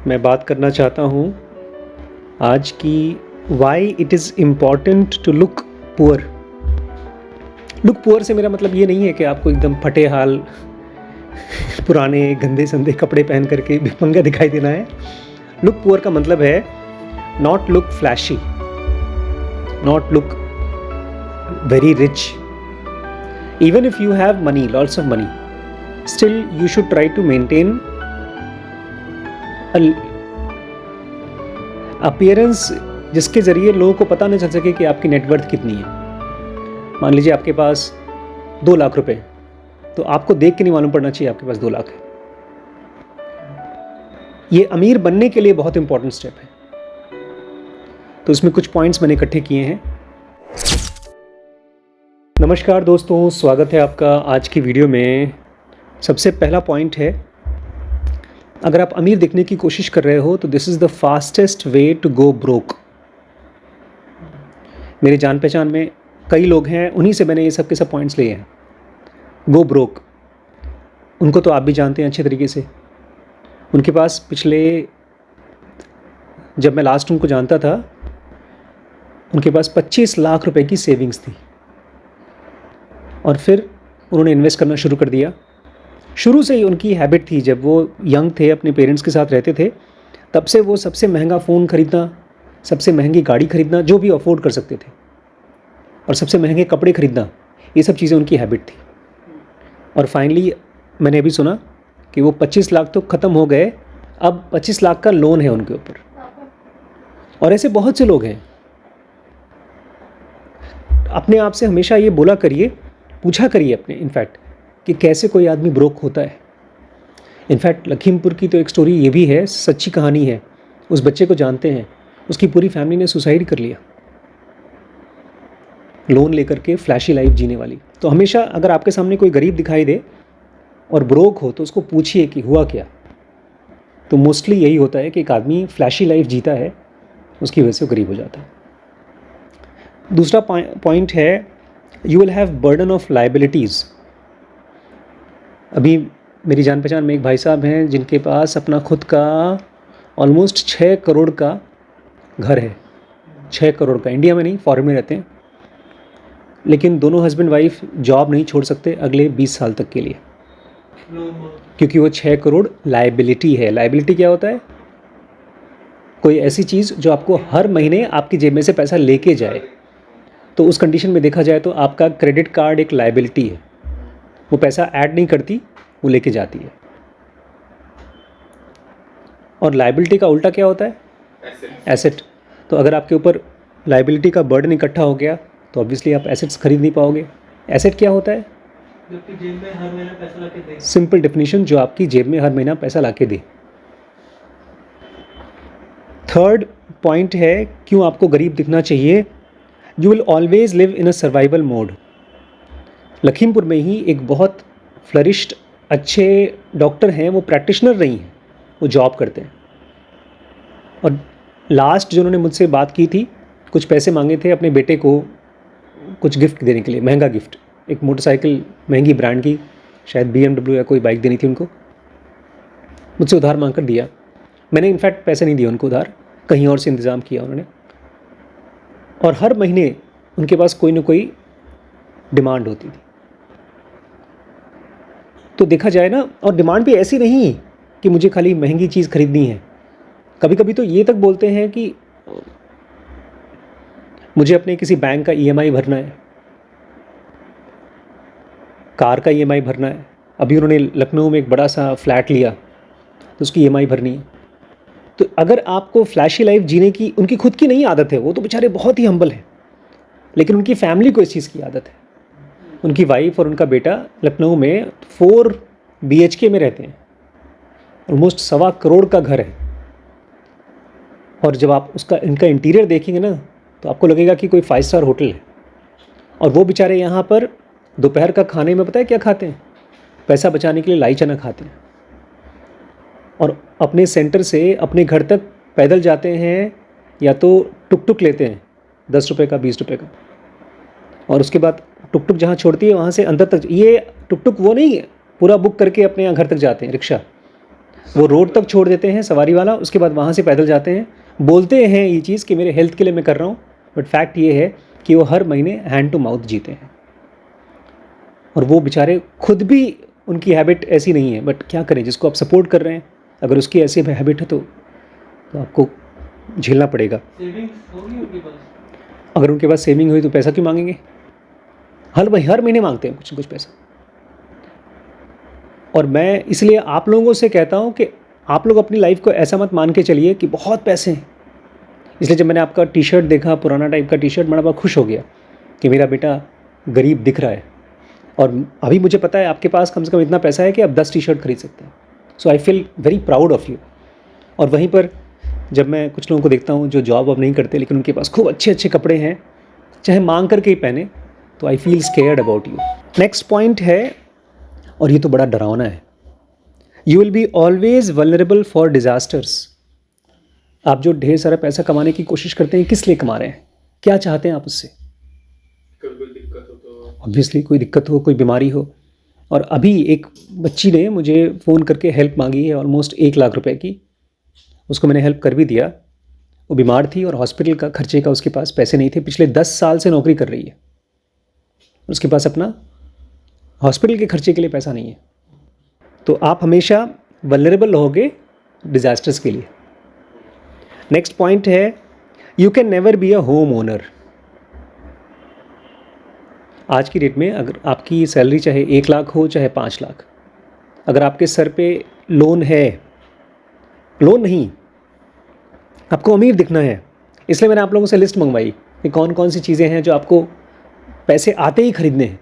मैं बात करना चाहता हूँ आज की why it is important to look poor. Look poor से मेरा मतलब ये नहीं है कि आपको एकदम फटे हाल पुराने गंदे संदे कपड़े पहन करके भिखमंगा दिखाई देना है। लुक पुअर का मतलब है not look flashy, not look very rich. Even if you have money, lots of money, still you should try to maintain appearance जिसके ज़रिए लोगों को पता नहीं चल सके कि आपकी नेटवर्थ कितनी है। मान लीजिए आपके पास 2 लाख रुपए, तो आपको देख के नहीं मालूम पड़ना चाहिए आपके पास 2 लाख है। ये अमीर बनने के लिए बहुत इंपॉर्टेंट स्टेप है। तो इसमें कुछ पॉइंट्स मैंने इकट्ठे किए हैं। नमस्कार दोस्तों, स्वागत है आपका आज की वीडियो में। सबसे पहला पॉइंट है, अगर आप अमीर दिखने की कोशिश कर रहे हो तो this is the fastest way to go broke. मेरी जान पहचान में कई लोग हैं, उन्हीं से मैंने ये सब के सब पॉइंट्स लिए हैं। गो ब्रोक, उनको तो आप भी जानते हैं अच्छे तरीके से। उनके पास पिछले, जब मैं लास्ट उनको जानता था, उनके पास 25 लाख रुपए की सेविंग्स थी और फिर उन्होंने इन्वेस्ट करना शुरू कर दिया। शुरू से ही उनकी हैबिट थी, जब वो यंग थे, अपने पेरेंट्स के साथ रहते थे, तब से वो सबसे महंगा फ़ोन ख़रीदना, सबसे महंगी गाड़ी ख़रीदना, जो भी अफोर्ड कर सकते थे, और सबसे महंगे कपड़े ख़रीदना, ये सब चीज़ें उनकी हैबिट थी। और फाइनली मैंने अभी सुना कि वो 25 लाख तो ख़त्म हो गए, अब 25 लाख का लोन है उनके ऊपर। और ऐसे बहुत से लोग हैं। अपने आप से हमेशा ये बोला करिए, पूछा करिए अपने इनफैक्ट कि कैसे कोई आदमी ब्रोक होता है। इनफैक्ट लखीमपुर की तो एक स्टोरी ये भी है, सच्ची कहानी है। उस बच्चे को जानते हैं, उसकी पूरी फैमिली ने सुसाइड कर लिया लोन लेकर के, फ्लैशी लाइफ जीने वाली। तो हमेशा अगर आपके सामने कोई गरीब दिखाई दे और ब्रोक हो तो उसको पूछिए कि हुआ क्या। तो मोस्टली यही होता है कि एक आदमी फ्लैशी लाइफ जीता है, उसकी वजह से गरीब हो जाता है। दूसरा पॉइंट है, you will have burden of liabilities. अभी मेरी जान पहचान में एक भाई साहब हैं जिनके पास अपना खुद का ऑलमोस्ट 6 करोड़ का घर है। 6 करोड़ का, इंडिया में नहीं, फॉरेन में रहते हैं। लेकिन दोनों हस्बैंड वाइफ जॉब नहीं छोड़ सकते अगले 20 साल तक के लिए, क्योंकि वो 6 करोड़ लायबिलिटी है। लायबिलिटी क्या होता है? कोई ऐसी चीज़ जो आपको हर महीने आपकी जेब में से पैसा लेके जाए। तो उस कंडीशन में देखा जाए तो आपका क्रेडिट कार्ड एक लायबिलिटी है। वो पैसा ऐड नहीं करती, वो लेके जाती है। और लायबिलिटी का उल्टा क्या होता है? एसेट। तो अगर आपके ऊपर लायबिलिटी का बर्डन इकट्ठा हो गया तो ऑब्वियसली आप एसेट्स खरीद नहीं पाओगे। एसेट क्या होता है? जो आपकी जेब में हर महीना पैसा लाके दे। सिंपल डेफिनेशन, जो आपकी जेब में हर महीना पैसा लाके दे। थर्ड पॉइंट है, क्यों आपको गरीब दिखना चाहिए। You will always live in a survival mode. Lakhimpur में ही एक बहुत फ्लरिश्ड अच्छे डॉक्टर हैं, वो प्रैक्टिशनर नहीं हैं, वो जॉब करते हैं। और लास्ट जो उन्होंने मुझसे बात की थी, कुछ पैसे मांगे थे अपने बेटे को कुछ गिफ्ट देने के लिए, महंगा गिफ्ट, एक मोटरसाइकिल महंगी ब्रांड की, शायद BMW या कोई बाइक देनी थी उनको। मुझसे उधार मांग कर दिया। मैंने इनफैक्ट पैसे नहीं दिए उनको उधार, कहीं और से इंतज़ाम किया उन्होंने। और हर महीने उनके पास कोई ना कोई डिमांड होती थी। तो देखा जाए ना, और डिमांड भी ऐसी नहीं कि मुझे खाली महंगी चीज़ खरीदनी है। कभी कभी तो ये तक बोलते हैं कि मुझे अपने किसी बैंक का EMI भरना है, कार का EMI भरना है। अभी उन्होंने लखनऊ में एक बड़ा सा फ्लैट लिया, तो उसकी EMI भरनी है। तो अगर आपको फ्लैशी लाइफ जीने की, उनकी खुद की नहीं आदत है, वो तो बेचारे बहुत ही हम्बल हैं, लेकिन उनकी फैमिली को इस चीज़ की आदत है। उनकी वाइफ और उनका बेटा लखनऊ में 4 BHK में रहते हैं, ऑलमोस्ट 1.25 करोड़ का घर है। और जब आप उसका, इनका इंटीरियर देखेंगे ना, तो आपको लगेगा कि कोई 5 स्टार होटल है। और वो बेचारे यहाँ पर दोपहर का खाने में पता है क्या खाते हैं? पैसा बचाने के लिए लाई चना खाते हैं। और अपने सेंटर से अपने घर तक पैदल जाते हैं, या तो टुक टुक लेते हैं 10 रुपये का, 20 रुपये का, और उसके बाद टुक टुक जहाँ छोड़ती है वहाँ से अंदर तक। ये टुक टुक वो नहीं है, पूरा बुक करके अपने यहाँ घर तक जाते हैं, रिक्शा। वो रोड तक छोड़ देते हैं सवारी वाला, उसके बाद वहाँ से पैदल जाते हैं, बोलते हैं ये चीज़ कि मेरे हेल्थ के लिए मैं कर रहा हूँ, बट फैक्ट ये है कि वो हर महीने हैंड टू माउथ जीते हैं। और वो बेचारे खुद भी, उनकी हैबिट ऐसी नहीं है, बट क्या करें, जिसको आप सपोर्ट कर रहे हैं अगर उसकी ऐसी हैबिट है तो आपको झेलना पड़ेगा। सेविंग्स होगी उनके पास? अगर उनके पास सेविंग हुई तो पैसा क्यों मांगेंगे? हर महीने मांगते हैं कुछ न कुछ पैसा। और मैं इसलिए आप लोगों से कहता हूँ कि आप लोग अपनी लाइफ को ऐसा मत मान के चलिए कि बहुत पैसे हैं। इसलिए जब मैंने आपका टी शर्ट देखा, पुराना टाइप का टी शर्ट, मैं बड़ा खुश हो गया कि मेरा बेटा गरीब दिख रहा है। और अभी मुझे पता है आपके पास कम से कम इतना पैसा है कि आप 10 टी शर्ट खरीद सकते हैं। So I feel very proud of you. और वहीं पर जब मैं कुछ लोगों को देखता हूँ जो जॉब अब नहीं करते लेकिन उनके पास खूब अच्छे अच्छे कपड़े हैं, चाहे मांग करके ही पहने, तो I feel scared about you. Next point है, और ये तो बड़ा डरावना है, you will be always vulnerable for disasters. आप जो ढेर सारा पैसा कमाने की कोशिश करते हैं, किस लिए कमा रहे हैं? क्या चाहते हैं आप उससे? कोई दिक्कत हो तो ऑब्वियसली कोई दिक्कत हो, कोई बीमारी हो। और अभी एक बच्ची ने मुझे फ़ोन करके हेल्प मांगी है ऑलमोस्ट 1 लाख रुपए की। उसको मैंने हेल्प कर भी दिया। वो बीमार थी और हॉस्पिटल का खर्चे का उसके पास पैसे नहीं थे। पिछले 10 साल से नौकरी कर रही है, उसके पास अपना हॉस्पिटल के खर्चे के लिए पैसा नहीं है। तो आप हमेशा वल्नरेबल रहोगे डिज़ास्टर्स के लिए। नेक्स्ट पॉइंट है, you can never be a home owner. आज की डेट में अगर आपकी सैलरी चाहे 1 लाख हो चाहे 5 लाख, अगर आपके सर पे लोन है, लोन नहीं, आपको अमीर दिखना है, इसलिए मैंने आप लोगों से लिस्ट मंगवाई कि कौन कौन सी चीज़ें हैं जो आपको पैसे आते ही खरीदने हैं।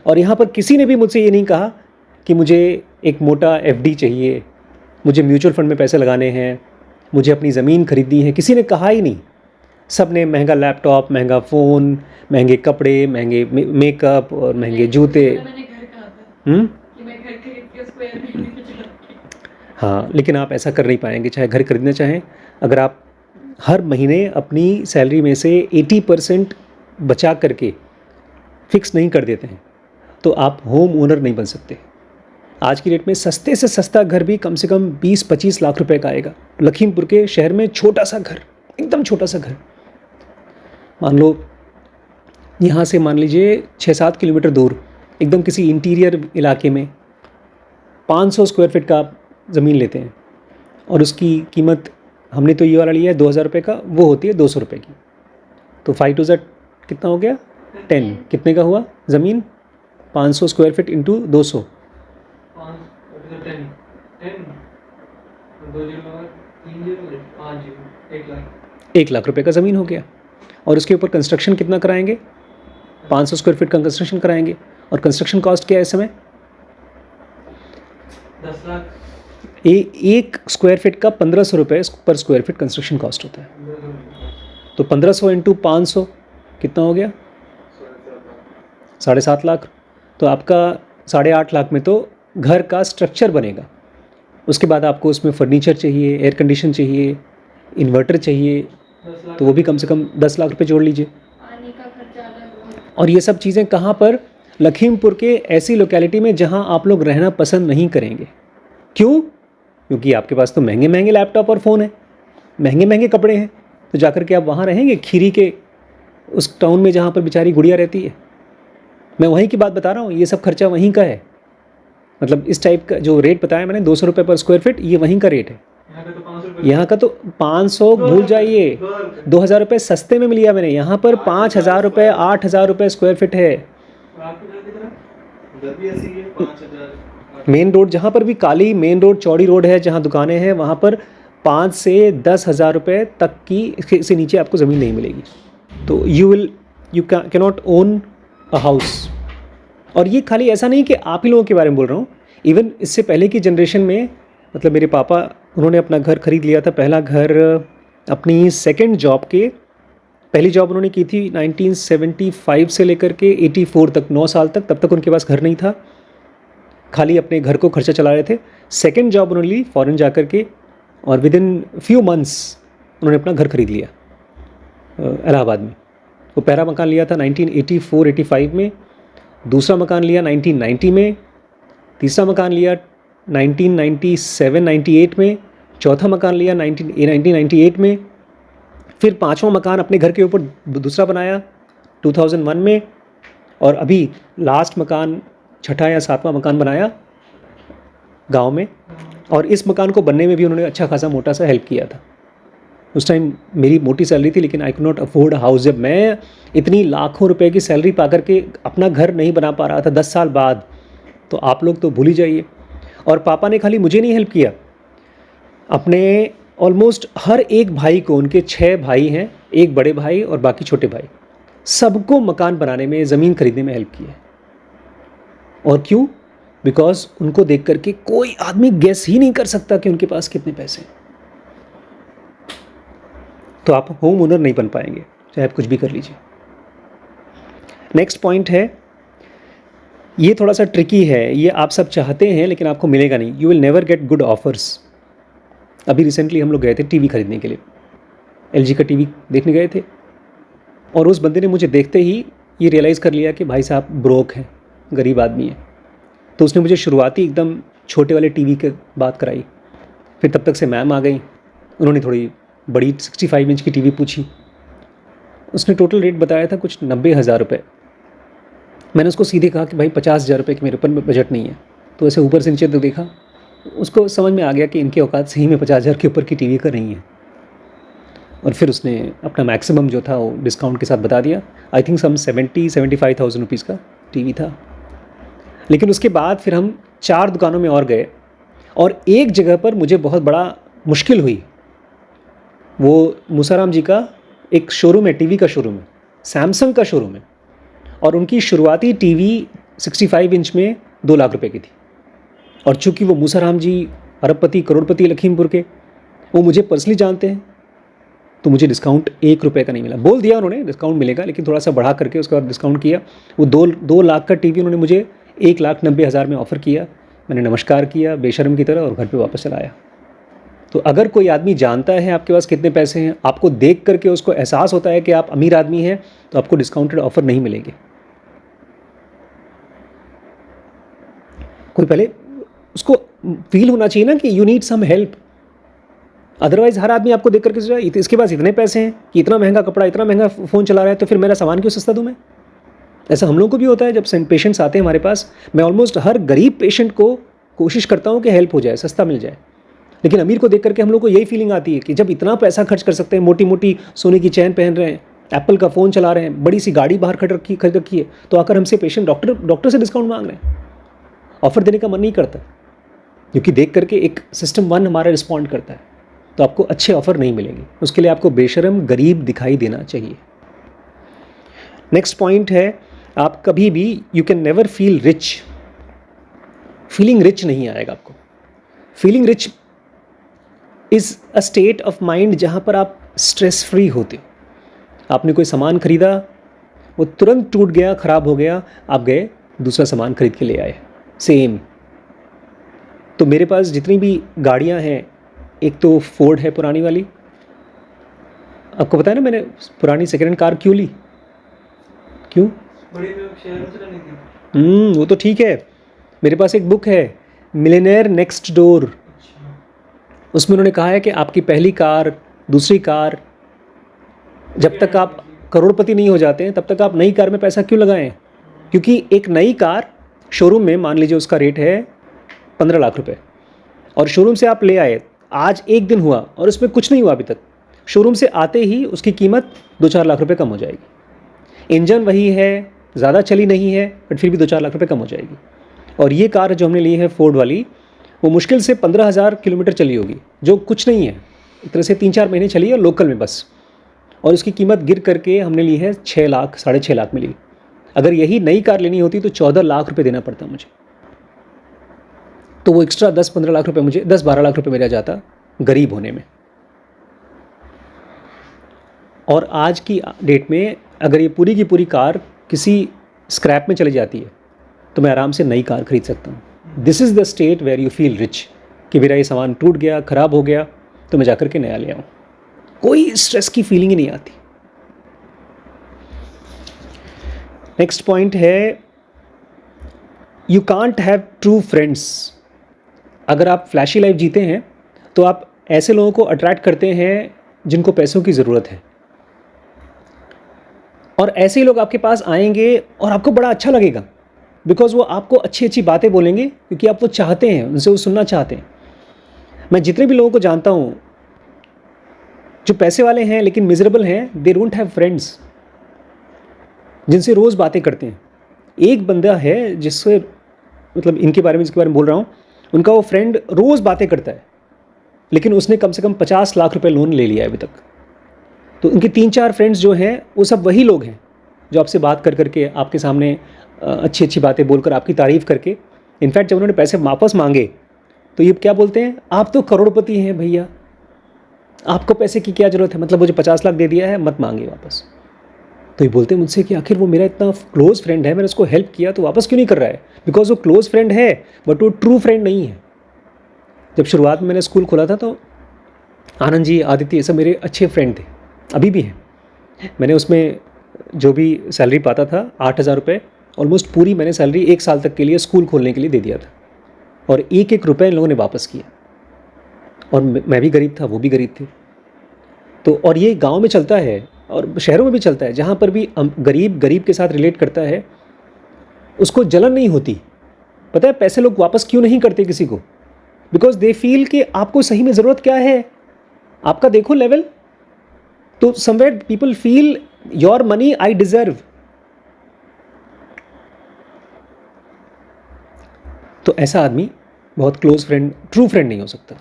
और यहाँ पर किसी ने भी मुझसे ये नहीं कहा कि मुझे एक मोटा एफडी चाहिए, मुझे म्यूचुअल फंड में पैसे लगाने हैं, मुझे अपनी ज़मीन खरीदनी है, किसी ने कहा ही नहीं। सब ने महंगा लैपटॉप, महंगा फ़ोन, महंगे कपड़े, महंगे मेकअप और महंगे जूते। मैंने घर कहा था कि मैं घर खरीद के उसको एयरबीएनबी पे चलाऊंगी। हाँ, लेकिन आप ऐसा कर नहीं पाएंगे, चाहे घर खरीदना चाहें। अगर आप हर महीने अपनी सैलरी में से 80% बचा करके फिक्स नहीं कर देते हैं तो आप होम ओनर नहीं बन सकते। आज की डेट में सस्ते से सस्ता घर भी कम से कम 20-25 लाख रुपए का आएगा। लखीमपुर के शहर में छोटा सा घर, एकदम छोटा सा घर, मान लो यहाँ से मान लीजिए 6-7 किलोमीटर दूर, एकदम किसी इंटीरियर इलाके में 500 स्क्वायर फीट का आप ज़मीन लेते हैं और उसकी कीमत, हमने तो ये वाला लिया है 2000 रुपये का, वो होती है 200 रुपये की। तो 5 टू ज़ कितना हो गया? 10। कितने का हुआ ज़मीन? 500 स्क्वायर फीट इंटू 200, 1 लाख रुपए का ज़मीन हो गया। और उसके ऊपर कंस्ट्रक्शन कितना कराएंगे? 500 स्क्वायर फीट का कंस्ट्रक्शन कराएंगे। और कंस्ट्रक्शन कॉस्ट क्या है इस समय? 10 लाख। एक स्क्वायर फीट का 1500 रुपये पर स्क्वायर फीट कंस्ट्रक्शन कॉस्ट होता है। तो 1500 इंटू 500 कितना हो गया? 7.5 लाख। तो आपका 8.5 लाख में तो घर का स्ट्रक्चर बनेगा। उसके बाद आपको उसमें फर्नीचर चाहिए, एयर कंडीशन चाहिए, इन्वर्टर चाहिए, 10 लाख। तो वो भी कम से कम 10 लाख रुपए जोड़ लीजिए। पानी का खर्चा अलग है। और ये सब चीज़ें कहाँ पर? लखीमपुर के ऐसी लोकेलिटी में जहाँ आप लोग रहना पसंद नहीं करेंगे। क्यों? क्योंकि आपके पास तो महंगे महंगे लैपटॉप और फ़ोन है, महंगे महंगे कपड़े हैं, तो जाकर के आप वहाँ रहेंगे खीरी के उस टाउन में जहाँ पर बेचारी गुड़िया रहती है। मैं वहीं की बात बता रहा हूँ, ये सब खर्चा वहीं का है। मतलब इस टाइप का जो रेट बताया मैंने 200 रुपये पर स्क्वायर फीट, ये वहीं का रेट है। यहाँ पे तो 500 रुपये। यहाँ का तो 500 भूल जाइए, 2000 रुपये सस्ते में मिल गया मैंने। यहाँ पर 5000 रुपये, 8000 रुपये स्क्वायर फीट है। और आपके घर की तरफ उधर भी ऐसी है 5000। मेन रोड, जहाँ पर भी काली मेन रोड, चौड़ी रोड है, जहाँ दुकानें हैं, वहाँ पर 5 से 10,000 रुपये तक की, इससे नीचे आपको ज़मीन नहीं मिलेगी। तो you can not own a house. और ये खाली ऐसा नहीं कि आप ही लोगों के बारे में बोल रहा हूँ, इवन इससे पहले की जनरेशन में, मतलब मेरे पापा, उन्होंने अपना घर खरीद लिया था, पहला घर अपनी सेकंड जॉब के। पहली जॉब उन्होंने की थी 1975 से लेकर के 84 तक, 9 साल तक। तब तक उनके पास घर नहीं था, खाली अपने घर को खर्चा चला रहे थे। सेकंड जॉब उन्होंने ली फॉरेन जा कर के, और विद इन फ्यू मंथ्स उन्होंने अपना घर खरीद लिया इलाहाबाद में। वो पहला मकान लिया था 1984-85 में, दूसरा मकान लिया 1990 में, तीसरा मकान लिया 1997-98 में, चौथा मकान लिया 1998 में, फिर पांचवा मकान अपने घर के ऊपर दूसरा बनाया 2001 में, और अभी लास्ट मकान छठा या सातवां मकान बनाया गांव में। और इस मकान को बनने में भी उन्होंने अच्छा खासा मोटा सा हेल्प किया था। उस टाइम मेरी मोटी सैलरी थी, लेकिन I could not afford house. जब मैं इतनी लाखों रुपए की सैलरी पा करके अपना घर नहीं बना पा रहा था 10 साल बाद, तो आप लोग तो भूल ही जाइए। और पापा ने खाली मुझे नहीं हेल्प किया, अपने ऑलमोस्ट हर एक भाई को, उनके 6 भाई हैं, एक बड़े भाई और बाकी छोटे भाई, सबको मकान बनाने में, ज़मीन खरीदने में हेल्प किया। और क्यों? बिकॉज उनको देख करके कोई आदमी गेस ही नहीं कर सकता कि उनके पास कितने पैसे हैं। तो आप होम ओनर नहीं बन पाएंगे, चाहे आप कुछ भी कर लीजिए। नेक्स्ट पॉइंट है, ये थोड़ा सा ट्रिकी है, ये आप सब चाहते हैं लेकिन आपको मिलेगा नहीं। You will never get good offers. अभी रिसेंटली हम लोग गए थे टीवी खरीदने के लिए, एलजी का टीवी देखने गए थे, और उस बंदे ने मुझे देखते ही ये रियलाइज़ कर लिया कि भाई साहब ब्रोक हैं, गरीब आदमी है। तो उसने मुझे शुरुआती एकदम छोटे वाले टीवी की बात कराई। फिर तब तक से मैम आ गई, उन्होंने थोड़ी बड़ी 65 इंच की टीवी पूछी। उसने टोटल रेट बताया था कुछ 90,000 रुपये। मैंने उसको सीधे कहा कि भाई 50,000 रुपये की मेरे ऊपर बजट नहीं है। तो ऐसे ऊपर से नीचे तो देखा, उसको समझ में आ गया कि इनके औकात सही में 50,000 के ऊपर की टीवी का नहीं है। और फिर उसने अपना मैक्सिमम जो था वो डिस्काउंट के साथ बता दिया। आई थिंक सम 70-75,000 रुपीज़ का टीवी था। लेकिन उसके बाद फिर हम 4 दुकानों में और गए, और एक जगह पर मुझे बहुत बड़ा मुश्किल हुई। वो मूसाराम जी का एक शोरूम है, टीवी का शोरूम है, सैमसंग का शोरूम है, और उनकी शुरुआती टीवी 65 इंच में 2 लाख रुपए की थी। और चूंकि वो मूसाराम जी अरबपति करोड़पति लखीमपुर के, वो मुझे पर्सनली जानते हैं, तो मुझे डिस्काउंट 1 रुपये का नहीं मिला। बोल दिया उन्होंने डिस्काउंट मिलेगा, लेकिन थोड़ा सा बढ़ा करके उसके बाद डिस्काउंट किया। वो 2 लाख का टीवी उन्होंने मुझे 1,90,000 में ऑफ़र किया। मैंने नमस्कार किया बेशर्म की तरह और घर पे वापस चला आया। तो अगर कोई आदमी जानता है आपके पास कितने पैसे हैं, आपको देख करके उसको एहसास होता है कि आप अमीर आदमी हैं, तो आपको डिस्काउंटेड ऑफ़र नहीं मिलेंगे। कोई पहले उसको फील होना चाहिए ना कि you need some help. Otherwise हर आदमी आपको देख करके सोचा इसके पास इतने पैसे हैं कि इतना महंगा कपड़ा, इतना महंगा फ़ोन चला रहा है, तो फिर मेरा सामान क्यों सस्ता दूँ मैं? ऐसा हम लोगों को भी होता है। जब पेशेंट्स आते हैं हमारे पास, मैं ऑलमोस्ट हर गरीब पेशेंट को कोशिश करता हूँ कि हेल्प हो जाए, सस्ता मिल जाए। लेकिन अमीर को देख करके हम लोग को यही फीलिंग आती है कि जब इतना पैसा खर्च कर सकते हैं, मोटी मोटी सोने की चैन पहन रहे हैं, एप्पल का फ़ोन चला रहे हैं, बड़ी सी गाड़ी बाहर खरीद रखी है, तो आकर हमसे पेशेंट डॉक्टर से डिस्काउंट मांग रहे हैं। ऑफ़र देने का मन नहीं करता, क्योंकि देख करके एक सिस्टम 1 हमारा रिस्पॉन्ड करता है, तो आपको अच्छे ऑफ़र नहीं मिलेंगे। उसके लिए आपको बेशर्म गरीब दिखाई देना चाहिए। नेक्स्ट पॉइंट है, आप कभी भी you can never feel rich. Feeling rich नहीं आएगा आपको। Feeling rich is a state of mind जहाँ पर आप स्ट्रेस फ्री होते हो। आपने कोई सामान खरीदा, वो तुरंत टूट गया, ख़राब हो गया, आप गए दूसरा सामान खरीद के ले आए सेम। तो मेरे पास जितनी भी गाड़ियाँ हैं, एक तो फोर्ड है पुरानी वाली, आपको पता है ना मैंने पुरानी सेकेंड हैंड कार क्यों ली? क्यों? बड़ी में शहर में चलानी थी। वो तो ठीक है। मेरे पास एक बुक है, मिलियनेयर नेक्स्ट डोर। उसमें उन्होंने कहा है कि आपकी पहली कार, दूसरी कार, जब तक आप करोड़पति नहीं हो जाते हैं तब तक आप नई कार में पैसा क्यों लगाएं? क्योंकि एक नई कार शोरूम में, मान लीजिए उसका रेट है 15 लाख रुपए, और शोरूम से आप ले आए, आज एक दिन हुआ और उसमें कुछ नहीं हुआ अभी तक, शोरूम से आते ही उसकी कीमत 2-4 लाख रुपए कम हो जाएगी। इंजन वही है, ज़्यादा चली नहीं है, बट फिर भी 2-4 लाख रुपए कम हो जाएगी। और ये कार जो हमने ली है फोर्ड वाली, वो मुश्किल से 15,000 किलोमीटर चली होगी, जो कुछ नहीं है। एक तरह से 3-4 महीने चली है लोकल में बस, और उसकी कीमत गिर करके हमने ली है 6 लाख, 6.5 लाख में ली। अगर यही नई कार लेनी होती तो 14 लाख रुपए देना पड़ता मुझे। तो वो एक्स्ट्रा 10-15 लाख रुपए, मुझे 10-12 लाख रुपए मेरा जाता गरीब होने में। और आज की डेट में अगर ये पूरी की पूरी कार किसी स्क्रैप में चली जाती है तो मैं आराम से नई कार खरीद सकता हूँ। This is the state where you feel rich, कि मेरा ये सामान टूट गया, ख़राब हो गया, तो मैं जाकर के नया ले आऊँ। कोई स्ट्रेस की फीलिंग ही नहीं आती। नेक्स्ट पॉइंट है, you can't have true friends. अगर आप फ्लैशी लाइफ जीते हैं तो आप ऐसे लोगों को अट्रैक्ट करते हैं जिनको पैसों की ज़रूरत है, और ऐसे ही लोग आपके पास आएंगे और आपको बड़ा अच्छा लगेगा, बिकॉज वो आपको अच्छी अच्छी बातें बोलेंगे क्योंकि आप वो चाहते हैं, उनसे वो सुनना चाहते हैं। मैं जितने भी लोगों को जानता हूँ जो पैसे वाले हैं लेकिन मिजरेबल हैं, दे डोंट हैव फ्रेंड्स जिनसे रोज़ बातें करते हैं। एक बंदा है जिससे, मतलब इनके बारे में जिसके बारे में बोल रहा हूँ, उनका वो फ्रेंड रोज़ बातें करता है लेकिन उसने कम से कम 50 लाख रुपए लोन ले लिया है अभी तक। तो उनके 3-4 फ्रेंड्स जो हैं वो सब वही लोग हैं जो आपसे बात कर करके, आपके सामने अच्छी अच्छी बातें बोलकर, आपकी तारीफ़ करके, इनफैक्ट जब उन्होंने पैसे वापस मांगे तो ये क्या बोलते हैं, आप तो करोड़पति हैं भैया, आपको पैसे की क्या ज़रूरत है, मतलब वो जो 50 लाख दे दिया है मत मांगे वापस। तो ये बोलते हैं मुझसे कि आखिर वो मेरा इतना क्लोज़ फ्रेंड है, मैंने उसको हेल्प किया तो वापस क्यों नहीं कर रहा है, बिकॉज वो क्लोज़ फ्रेंड है बट वो ट्रू फ्रेंड नहीं है। जब शुरुआत में मैंने स्कूल खोला था तो आनंद जी, आदित्य, ये सब मेरे अच्छे फ्रेंड थे, अभी भी हैं। मैंने उसमें जो भी सैलरी पाता था 8,000 रुपये, ऑलमोस्ट पूरी मैंने सैलरी 1 साल तक के लिए स्कूल खोलने के लिए दे दिया था, और 1-1 रुपये इन लोगों ने वापस किया। और मैं भी गरीब था, वो भी गरीब थे। तो और ये गांव में चलता है और शहरों में भी चलता है, जहाँ पर भी गरीब गरीब के साथ रिलेट करता है उसको जलन नहीं होती। पता है पैसे लोग वापस क्यों नहीं करते किसी को, बिकॉज दे फील कि आपको सही में ज़रूरत क्या है, आपका देखो लेवल। तो somewhere people feel your money I deserve. तो ऐसा आदमी बहुत क्लोज फ्रेंड, ट्रू फ्रेंड नहीं हो सकता।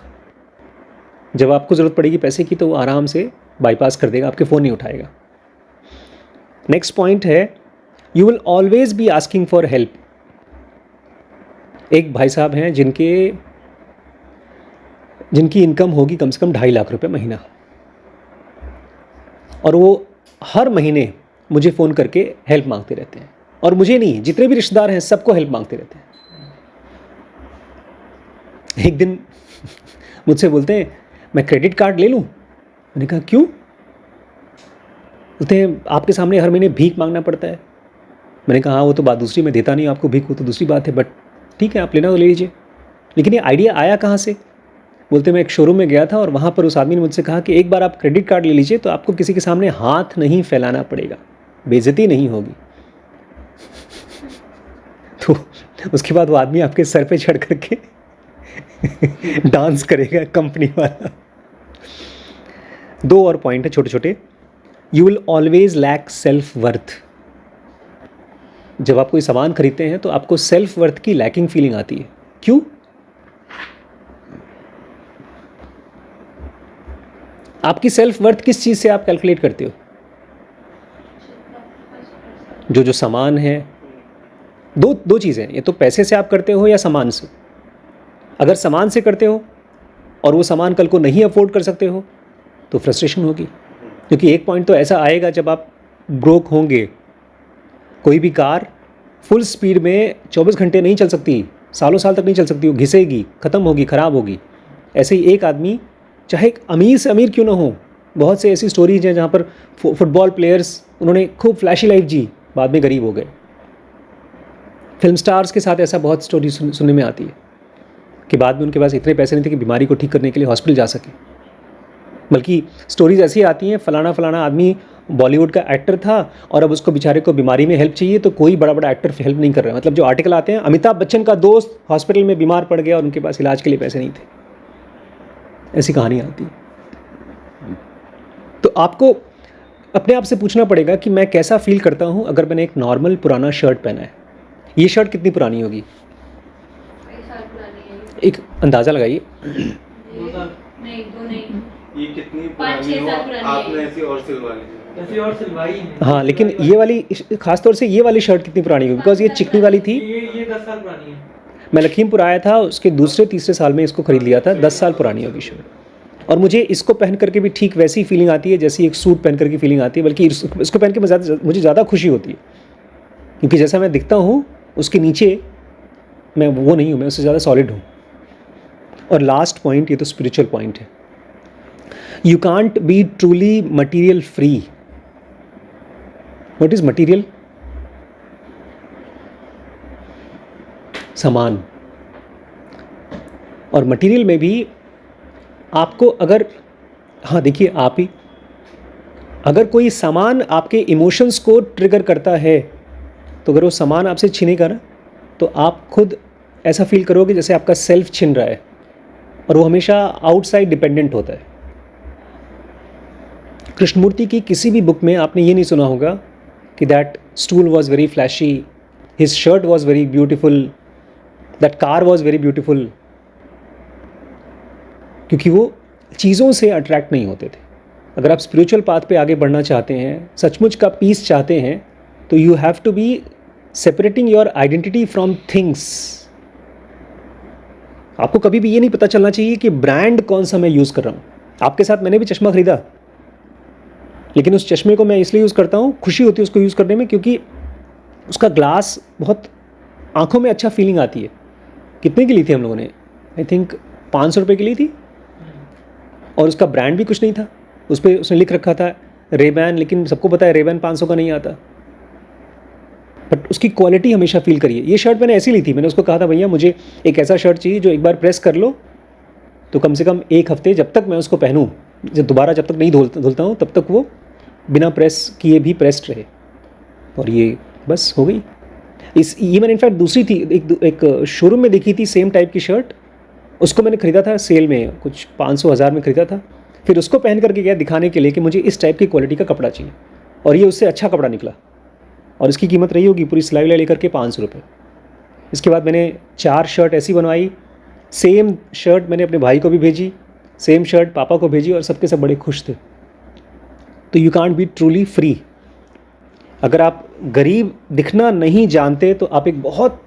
जब आपको ज़रूरत पड़ेगी पैसे की तो वो आराम से बाईपास कर देगा, आपके फ़ोन नहीं उठाएगा। नेक्स्ट पॉइंट है, you will always be asking for help. एक भाई साहब हैं जिनकी इनकम होगी कम से कम 2.5 लाख रुपए महीना, और वो हर महीने मुझे फ़ोन करके हेल्प मांगते रहते हैं, और मुझे नहीं, जितने भी रिश्तेदार हैं सबको हेल्प मांगते रहते हैं। एक दिन मुझसे बोलते हैं मैं क्रेडिट कार्ड ले लूँ। मैंने कहा क्यों? बोलते हैं आपके सामने हर महीने भीख मांगना पड़ता है। मैंने कहा हाँ वो तो बात दूसरी, मैं देता नहीं आपको भीख, वो तो दूसरी बात है, बट ठीक है आप लेना तो ले लीजिए। लेकिन ये आइडिया आया कहाँ से? बोलते मैं एक शोरूम में गया था और वहाँ पर उस आदमी ने मुझसे कहा कि एक बार आप क्रेडिट कार्ड ले लीजिए तो आपको किसी के सामने हाथ नहीं फैलाना पड़ेगा, बेइज्जती नहीं होगी। तो उसके बाद वो आदमी आपके सर पे चढ़ करके डांस करेगा, कंपनी वाला। 2 और पॉइंट है छोटे छोटे। You will always lack self worth. जब आप कोई सामान खरीदते हैं तो आपको सेल्फ वर्थ की लैकिंग फीलिंग आती है। क्यों? आपकी सेल्फ वर्थ किस चीज़ से आप कैलकुलेट करते हो? जो सामान है, दो चीज़ें, ये तो पैसे से आप करते हो या सामान से। अगर सामान से करते हो और वो सामान कल को नहीं अफोर्ड कर सकते हो तो फ्रस्ट्रेशन होगी, क्योंकि एक पॉइंट तो ऐसा आएगा जब आप ब्रोक होंगे। कोई भी कार फुल स्पीड में 24 घंटे नहीं चल सकती, सालों साल तक नहीं चल सकती, वो घिसेगी, ख़त्म होगी, ख़राब होगी। ऐसे ही एक आदमी चाहे एक अमीर से अमीर क्यों ना हो, बहुत से ऐसी स्टोरीज हैं जहाँ पर फुटबॉल प्लेयर्स, उन्होंने खूब फ्लैशी लाइफ जी, बाद में गरीब हो गए। फिल्म स्टार्स के साथ ऐसा बहुत स्टोरी सुनने में आती है कि बाद में उनके पास इतने पैसे नहीं थे कि बीमारी को ठीक करने के लिए हॉस्पिटल जा सके। बल्कि स्टोरीज ऐसी आती हैं, फलाना आदमी बॉलीवुड का एक्टर था और अब उसको बेचारे को बीमारी में हेल्प चाहिए तो कोई बड़ा एक्टर हेल्प नहीं कर रहा है। मतलब जो आर्टिकल आते हैं, अमिताभ बच्चन का दोस्त हॉस्पिटल में बीमार पड़ गया और उनके पास इलाज के लिए पैसे नहीं थे। ऐसी कहानी आती है। तो आपको अपने आप से पूछना पड़ेगा कि मैं कैसा फील करता हूँ अगर मैंने एक नॉर्मल पुराना शर्ट पहना है। ये शर्ट कितनी पुरानी होगी? एक अंदाज़ा लगाइए। नहीं, 2 नहीं, ये कितनी 5-6 पुरानी साल हो, पुरानी आपने है। ऐसी और सिलवानी ऐसी और सिलवाई है। हाँ, लेकिन ये वाली, खासतौर से ये वाली शर्ट कितनी पुरानी होगी? बिकॉज ये चिकनी वाली थी। ये 10 साल पुरानी है। मैं लखीमपुर आया था, उसके दूसरे-तीसरे साल में इसको ख़रीद लिया था। 10 साल पुरानी होगी शर्ट। और मुझे इसको पहन करके भी ठीक वैसी फीलिंग आती है जैसी एक सूट पहन करके फीलिंग आती है, बल्कि इसको पहन के मुझे ज़्यादा खुशी होती है, क्योंकि जैसा मैं दिखता हूँ उसके नीचे मैं वो नहीं हूँ, मैं उससे ज़्यादा सॉलिड हूँ। और लास्ट पॉइंट, ये तो स्पिरिचुअल पॉइंट है, you can't be truly material free. What is material? सामान। और मटेरियल में भी आपको अगर, हाँ देखिए आप ही, अगर कोई सामान आपके इमोशंस को ट्रिगर करता है तो अगर वो सामान आपसे छीनेगा ना तो आप खुद ऐसा फील करोगे जैसे आपका सेल्फ छिन रहा है, और वो हमेशा आउटसाइड डिपेंडेंट होता है। कृष्णमूर्ति की किसी भी बुक में आपने ये नहीं सुना होगा कि that stool was very flashy, his shirt was very beautiful, that car was very beautiful, क्योंकि वो चीज़ों से अट्रैक्ट नहीं होते थे। अगर आप स्पिरिचुअल पाथ पे आगे बढ़ना चाहते हैं, सचमुच का पीस चाहते हैं, तो you have to be separating your identity from things. आपको कभी भी ये नहीं पता चलना चाहिए कि ब्रांड कौन सा मैं यूज़ कर रहा हूँ। आपके साथ मैंने भी चश्मा खरीदा, लेकिन उस चश्मे को मैं इसलिए यूज़ करता हूँ, खुशी होती है उसको यूज़ करने में, क्योंकि उसका ग्लास बहुत आँखों में अच्छा फीलिंग आती है। कितने की ली थी हम लोगों ने? आई थिंक 500 रुपये की ली थी, और उसका ब्रांड भी कुछ नहीं था। उस पर उसने लिख रखा था रेबैन, लेकिन सबको पता है रेबैन 500 का नहीं आता, बट उसकी क्वालिटी हमेशा फील करिए। ये शर्ट मैंने ऐसी ली थी, मैंने उसको कहा था भैया मुझे एक ऐसा शर्ट चाहिए जो एक बार प्रेस कर लो तो कम से कम 1 हफ्ते जब तक मैं उसको पहनूँ, जब दोबारा जब तक नहीं धुलता हूँ तब तक वो बिना प्रेस किए भी प्रेस्ड रहे। और ये बस हो गई। ये मैंने इनफैक्ट दूसरी थी, एक शोरूम में देखी थी सेम टाइप की शर्ट, उसको मैंने ख़रीदा था सेल में, कुछ 500-1000 में ख़रीदा था। फिर उसको पहन करके गया दिखाने के लिए कि मुझे इस टाइप की क्वालिटी का कपड़ा चाहिए, और ये उससे अच्छा कपड़ा निकला, और इसकी कीमत रही होगी पूरी सिलाई विलाई लेकर के 500 रुपये। इसके बाद मैंने 4 शर्ट ऐसी बनवाई, सेम शर्ट मैंने अपने भाई को भी भेजी, सेम शर्ट पापा को भेजी, और सबके सब बड़े खुश थे। तो you can't be truly free. अगर आप गरीब दिखना नहीं जानते तो आप एक बहुत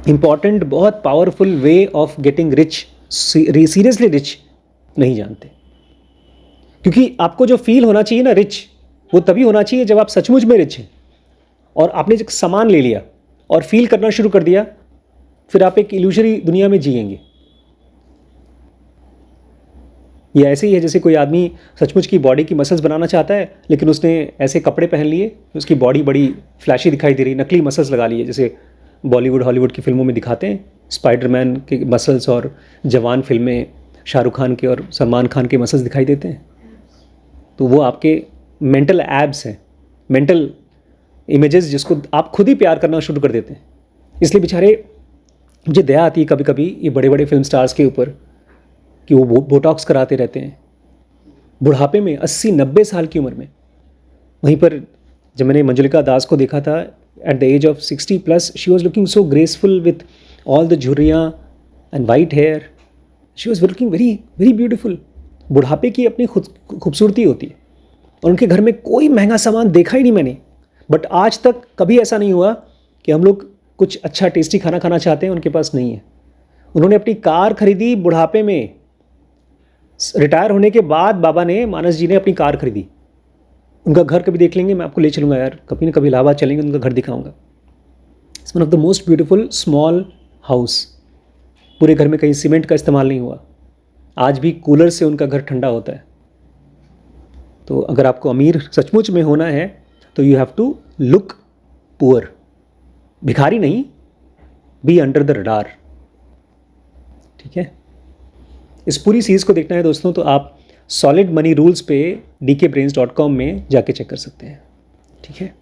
इम्पॉर्टेंट, बहुत powerful way of getting rich, seriously rich नहीं जानते। क्योंकि आपको जो फील होना चाहिए ना रिच, वो तभी होना चाहिए जब आप सचमुच में रिच हैं, और आपने जब सामान ले लिया और फील करना शुरू कर दिया, फिर आप एक इल्यूजरी दुनिया में जिएंगे। ये ऐसे ही है जैसे कोई आदमी सचमुच की बॉडी की मसल्स बनाना चाहता है, लेकिन उसने ऐसे कपड़े पहन लिए, उसकी बॉडी बड़ी फ्लैशी दिखाई दे रही, नकली मसल्स लगा लिए, जैसे बॉलीवुड हॉलीवुड की फिल्मों में दिखाते हैं, स्पाइडरमैन के मसल्स और जवान फिल्में शाहरुख खान के और सलमान खान के मसल्स दिखाई देते हैं। तो वो आपके मेंटल एब्स हैं, मेंटल इमेजेस, जिसको आप खुद ही प्यार करना शुरू कर देते हैं। इसलिए बेचारे मुझे दया आती है कभी कभी ये बड़े बड़े फिल्म स्टार्स के ऊपर कि वो बोटॉक्स कराते रहते हैं बुढ़ापे में, 80-90 साल की उम्र में। वहीं पर जब मैंने मंजुलिका दास को देखा था at the age of 60+, she was looking so graceful with all the झुर्रियाँ and white hair, she was looking very very beautiful. बुढ़ापे की अपनी खूबसूरती होती है, और उनके घर में कोई महंगा सामान देखा ही नहीं मैंने। बट आज तक कभी ऐसा नहीं हुआ कि हम लोग कुछ अच्छा टेस्टी खाना खाना चाहते हैं, उनके पास नहीं है। उन्होंने अपनी कार खरीदी बुढ़ापे में, रिटायर होने के बाद बाबा ने, मानस जी ने अपनी कार खरीदी। उनका घर कभी देख लेंगे, मैं आपको ले चलूँगा यार, कभी ना कभी इलाहाबाद चलेंगे, उनका घर दिखाऊंगा। It's one of the most beautiful small house. पूरे घर में कहीं सीमेंट का इस्तेमाल नहीं हुआ, आज भी कूलर से उनका घर ठंडा होता है। तो अगर आपको अमीर सचमुच में होना है तो you have to look poor, भिखारी नहीं, बी अंडर द रडार। ठीक है, इस पूरी सीरीज़ को देखना है दोस्तों तो आप सॉलिड मनी रूल्स पे dkbrains.com में जाके चेक कर सकते हैं। ठीक है।